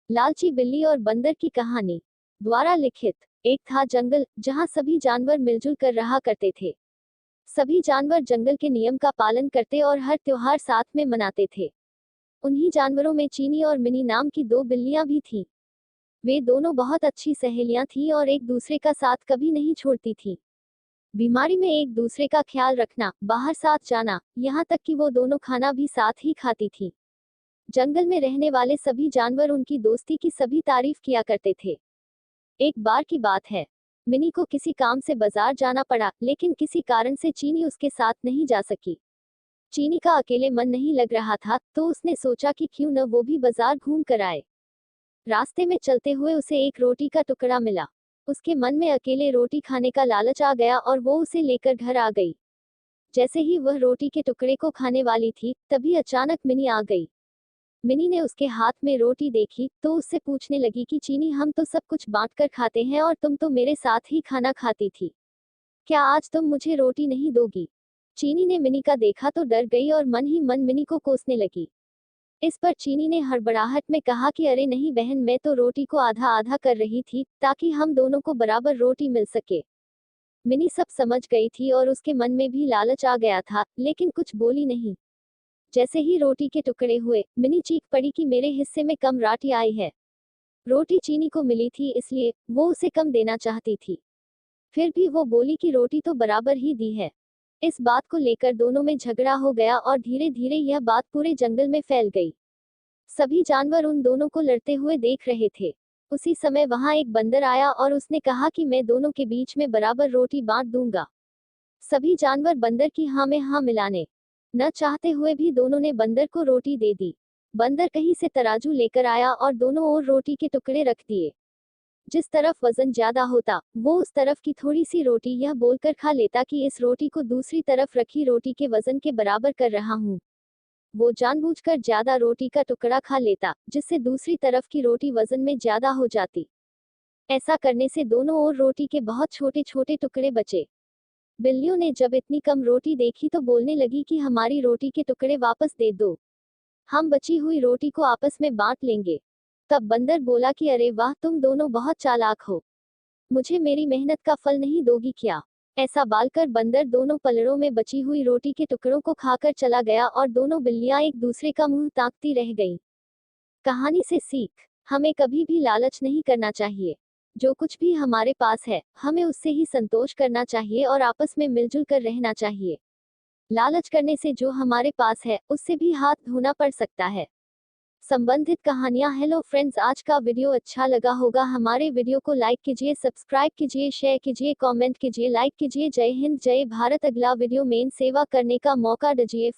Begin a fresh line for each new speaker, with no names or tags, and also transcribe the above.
लालची बिल्ली और बंदर की कहानी द्वारा लिखित। एक था जंगल जहां सभी जानवर मिलजुल कर रहा करते थे। सभी जानवर जंगल के नियम का पालन करते और हर त्योहार साथ में मनाते थे। उन्हीं जानवरों में चीनी और मिनी नाम की दो बिल्लियां भी थीं। वे दोनों बहुत अच्छी सहेलियां थीं और एक दूसरे का साथ कभी नहीं छोड़ती थीं। बीमारी में एक दूसरे का ख्याल रखना, बाहर साथ जाना, यहाँ तक कि वो दोनों खाना भी साथ ही खाती थीं। जंगल में रहने वाले सभी जानवर उनकी दोस्ती की सभी तारीफ किया करते थे। एक बार की बात है, मिनी को किसी काम से बाजार जाना पड़ा, लेकिन किसी कारण से चीनी उसके साथ नहीं जा सकी। चीनी का अकेले मन नहीं लग रहा था, तो उसने सोचा कि क्यों न वो भी बाजार घूम कर आए। रास्ते में चलते हुए उसे एक रोटी का टुकड़ा मिला। उसके मन में अकेले रोटी खाने का लालच आ गया और वो उसे लेकर घर आ गई। जैसे ही वह रोटी के टुकड़े को खाने वाली थी, तभी अचानक मिनी आ गई। मिनी ने उसके हाथ में रोटी देखी तो उससे पूछने लगी कि चीनी, हम तो सब कुछ बांट कर खाते हैं और तुम तो मेरे साथ ही खाना खाती थी। क्या आज तुम मुझे रोटी नहीं दोगी? चीनी ने मिनी का देखा तो डर गई और मन ही मन मिनी को कोसने लगी। इस पर चीनी ने हड़बड़ाहट में कहा कि अरे नहीं बहन, मैं तो रोटी को आधा आधा कर रही थी ताकि हम दोनों को बराबर रोटी मिल सके। मिनी सब समझ गई थी और उसके मन में भी लालच आ गया था, लेकिन कुछ बोली नहीं। जैसे ही रोटी के टुकड़े हुए, मिनी चीख पड़ी कि मेरे हिस्से में कम रोटी आई है। रोटी चीनी को मिली थी, इसलिए वो उसे कम देना चाहती थी। फिर भी वो बोली कि रोटी तो बराबर ही दी है। इस बात को लेकर दोनों में झगड़ा हो गया और धीरे धीरे यह बात पूरे जंगल में फैल गई। सभी जानवर उन दोनों को लड़ते हुए देख रहे थे। उसी समय वहां एक बंदर आया और उसने कहा कि मैं दोनों के बीच में बराबर रोटी बांट दूंगा। सभी जानवर बंदर की हाँ में हाँ मिलाने न चाहते हुए भी दोनों ने बंदर को रोटी दे दी। बंदर कहीं से तराजू लेकर आया और दोनों ओर रोटी के टुकड़े रख दिए। जिस तरफ वजन ज्यादा होता, वो उस तरफ की थोड़ी सी रोटी यह बोलकर खा लेता कि इस रोटी को दूसरी तरफ रखी रोटी के वजन के बराबर कर रहा हूँ। वो जानबूझकर ज्यादा रोटी का टुकड़ा खा लेता, जिससे दूसरी तरफ की रोटी वजन में ज्यादा हो जाती। ऐसा करने से दोनों ओर रोटी के बहुत छोटे छोटे टुकड़े बचे। बिल्लियों ने जब इतनी कम रोटी देखी तो बोलने लगी कि हमारी रोटी के टुकड़े वापस दे दो, हम बची हुई रोटी को आपस में बांट लेंगे। तब बंदर बोला कि अरे वाह, तुम दोनों बहुत चालाक हो, मुझे मेरी मेहनत का फल नहीं दोगी क्या? ऐसा बालकर बंदर दोनों पलड़ों में बची हुई रोटी के टुकड़ों को खाकर चला गया और दोनों बिल्लियां एक दूसरे का मुंह ताकती रह गईं। कहानी से सीख, हमें कभी भी लालच नहीं करना चाहिए। जो कुछ भी हमारे पास है, हमें उससे ही संतोष करना चाहिए और आपस में मिलजुल कर रहना चाहिए। लालच करने से जो हमारे पास है, उससे भी हाथ धोना पड़ सकता है। संबंधित कहानियां। हेलो फ्रेंड्स, आज का वीडियो अच्छा लगा होगा। हमारे वीडियो को लाइक कीजिए, सब्सक्राइब कीजिए, शेयर कीजिए, कमेंट कीजिए, लाइक कीजिए। जय हिंद, जय भारत। अगला वीडियो में सेवा करने का मौका दीजिए।